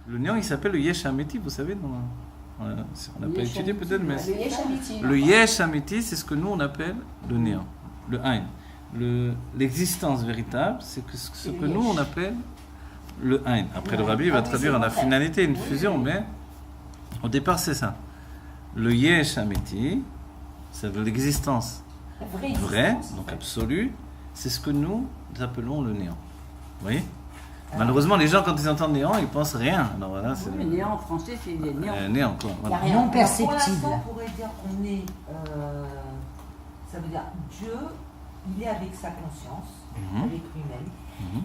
Le néant, il s'appelle le Yesh Amiti, vous savez, on n'a pas étudié peut-être, mais Le Yesh Amiti. le Yesh Amiti, c'est ce que nous on appelle le néant, le Ein. L'existence véritable, c'est ce que nous on appelle le Ein. Après, le Rabbi va traduire en la finalité une fusion, mais au départ, c'est ça. Le Yesh Amiti, c'est l'existence vraie, donc absolue, c'est ce que nous appelons le néant. Vous voyez ? Malheureusement, les gens, quand ils entendent néant, ils pensent rien. Alors voilà, c'est Le néant en français, c'est néant. néant, quoi. Voilà. Non perceptible. Pour l'instant, on pourrait dire qu'on est. Ça veut dire Dieu, il est avec sa conscience, avec lui-même.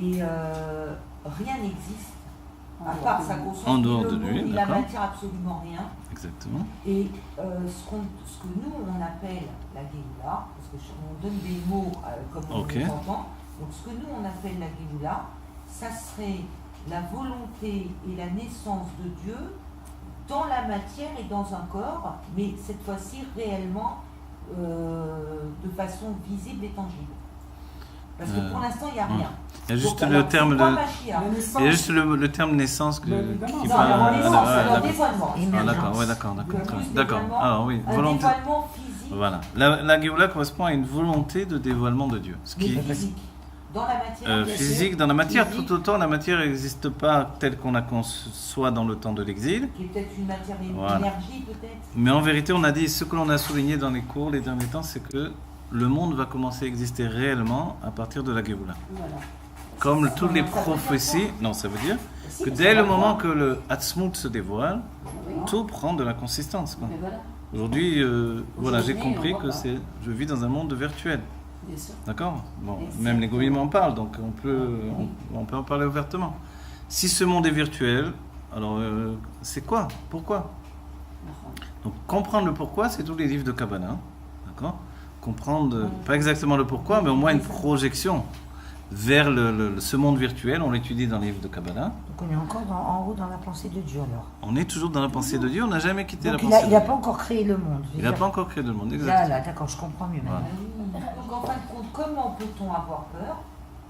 Et rien n'existe à part sa conscience. En dehors de lui, il d'accord. la matière absolument rien. Exactement. Et ce que nous, on appelle la Géoula, parce qu'on donne des mots comme on les entend, donc ce que nous, on appelle la Géoula, ça serait la volonté et la naissance de Dieu dans la matière et dans un corps, mais cette fois-ci réellement de façon visible et tangible. Parce que pour l'instant, il n'y a rien. Il y a juste Donc, le terme de... Mashiach. Il y a juste le terme naissance qui Non, parle. naissance, c'est un dévoilement. D'accord. Alors oui, Un volonté. dévoilement physique. Voilà. La Géoula correspond à une volonté de dévoilement de Dieu. Ce qui Physique. Dans la matière. physique dans la matière, Physique. tout autant la matière n'existe pas telle qu'on la conçoit dans le temps de l'exil. Qui est peut-être une matière Voilà. énergie, peut-être. Mais en vérité, on a dit, ce que l'on a souligné dans les cours les derniers temps, c'est que le monde va commencer à exister réellement à partir de la Géoula. Voilà. Comme toutes les prophéties, non, ça veut dire que dès le moment que le Hatzmout se dévoile, tout prend de la consistance. Quoi. Mais voilà, Aujourd'hui, voilà, j'ai Aujourd'hui, compris on voit que pas. je vis dans un monde virtuel. bien sûr. D'accord. Bon, Et même c'est- les goïms en parlent, donc on peut en parler ouvertement. Si ce monde est virtuel, alors c'est quoi ? Pourquoi ? Donc comprendre le pourquoi, c'est tous les livres de Kabbalah. D'accord ? Comprendre, pas exactement le pourquoi, mais au moins une projection vers ce monde virtuel. On l'étudie dans les livres de Kabbalah. Donc on est encore en haut dans la pensée de Dieu alors. On est toujours dans la pensée de Dieu, on n'a jamais quitté Donc la il pensée de n'a Dieu. pas encore créé le monde. Il n'a pas encore créé le monde, Là, exactement. là, d'accord, je comprends mieux maintenant. Voilà. Donc en fin de compte, comment peut-on avoir peur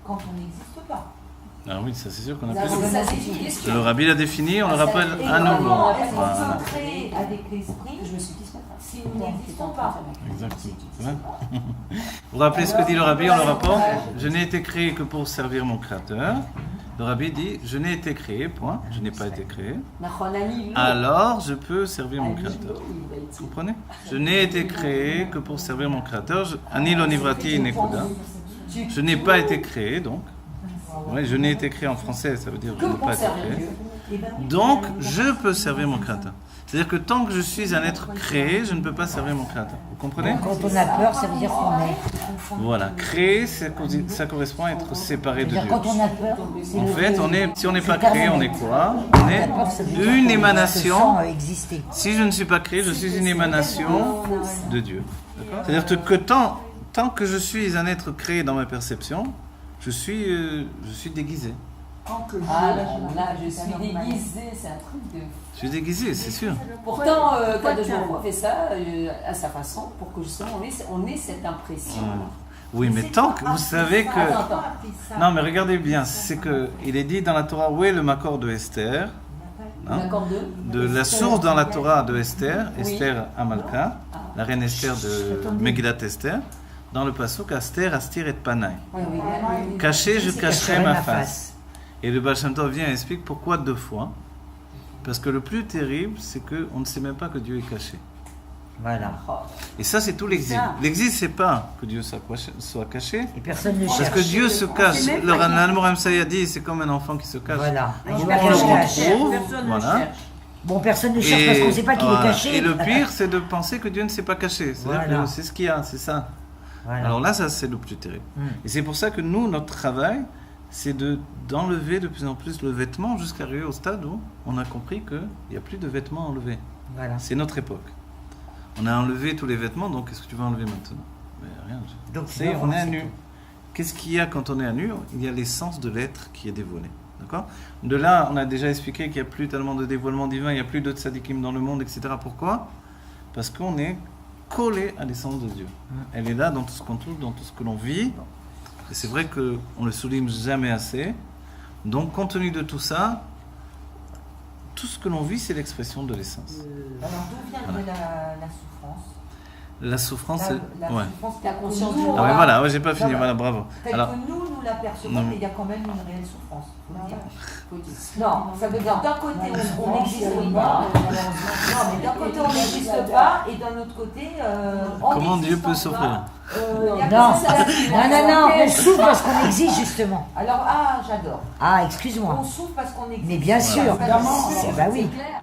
quand on n'existe pas? Ah oui, ça c'est sûr qu'on a Ça, plus de... ça, c'est une question. Le Rabbi l'a défini, on le rappelle Et à nouveau. comment est-ce qu'on Voilà. peut créer avec l'esprit Je me suis dit ce matin. si nous n'existons pas? Exactement. C'est vrai. Vous vous rappelez ce que dit le Rabbi, on le rapporte. Je n'ai été créé que pour servir mon Créateur. Le Rabbi dit, je n'ai été créé, point, je n'ai pas été créé. Alors, je peux servir mon Créateur. Vous comprenez? Je n'ai été créé que pour servir mon Créateur. Ani lo nivrati nekuda. Je n'ai pas été créé, donc. Oui, je n'ai été créé en français, ça veut dire je n'ai pas été créé. Donc, je peux servir mon Créateur. C'est-à-dire que tant que je suis un être créé, je ne peux pas servir mon Créateur. Vous comprenez? Quand on a peur, ça veut dire qu'on est. Voilà, créer, ça correspond à être séparé de Dieu. Quand on a peur, c'est En le- fait, si on n'est pas créé, on est quoi? On est une émanation. Exister. Si je ne suis pas créé, je suis une émanation de Dieu. D'accord? C'est-à-dire que tant que je suis un être créé dans ma perception, je suis déguisé. Ah là, je suis déguisée, c'est un truc de... Je suis déguisé, c'est sûr. Pourtant, Kadosh Baruch Hu fait ça à sa façon pour que justement on ait cette impression. Oui, mais tant que vous savez que... Attends. Non, mais regardez bien, c'est que il est dit dans la Torah, où est le Makor de Esther? Hein? D'accord De la source dans la Torah de Esther, Esther Amalka, la reine Esther de Megillat Esther, dans le pasuk Esther, Astir et Panay. Oui. Caché, je cacherai ma face. Et le Baal Shem Tov vient et explique pourquoi 2 fois. Parce que le plus terrible, c'est qu'on ne sait même pas que Dieu est caché. Voilà. Et ça, c'est tout l'exil. L'exil, c'est pas que Dieu soit caché. Et personne ne Parce cherche. que Dieu se cache. Le Ranalmoram Saya dit, c'est comme un enfant qui se cache. Voilà. On Il le va cacher. retrouve. Voilà. Bon, personne ne cherche parce qu'on ne sait pas qu'il est voilà. caché. Et le pire, c'est de penser que Dieu ne s'est pas caché. C'est-à-dire Voilà. que c'est ce qu'il y a, c'est ça. Voilà. Alors là, ça, c'est le plus terrible. Et c'est pour ça que nous, notre travail, c'est d'enlever de plus en plus le vêtement jusqu'à arriver au stade où on a compris qu'il n'y a plus de vêtements à enlever. Voilà. C'est notre époque. On a enlevé tous les vêtements, donc qu'est-ce que tu vas enlever maintenant? Mais rien. Donc, C'est, on est à nu. Qu'est-ce qu'il y a quand on est à nu? Il y a l'essence de l'être qui est dévoilé. D'accord? De là, on a déjà expliqué qu'il n'y a plus tellement de dévoilement divin, il n'y a plus de tzadikim dans le monde, etc. Pourquoi? Parce qu'on est collé à l'essence de Dieu. Elle est là dans tout ce qu'on touche, dans tout ce que l'on vit. Et c'est vrai qu'on ne le souligne jamais assez. Donc, compte tenu de tout ça, tout ce que l'on vit, c'est l'expression de l'essence. Alors d'où viendrait la souffrance? La souffrance, la ouais. souffrance, La conscience nous, du Ah ouais, voilà, ouais, j'ai pas fini, Non, voilà, bravo. Telle Alors, que nous la percevons, non. mais il y a quand même une réelle souffrance. Faut le dire. Faut dire. Non, ça veut dire d'un côté on n'existe oui, pas, oui. non mais d'un côté on n'existe pas et d'un autre côté en comment Dieu peut n'existant s'offrir? pas, y a Non, que ça. non, on souffre parce qu'on existe justement. Alors j'adore. Ah, excuse-moi. On souffre parce qu'on existe. Mais bien sûr. Parce que- C'est- bah oui. C'est clair.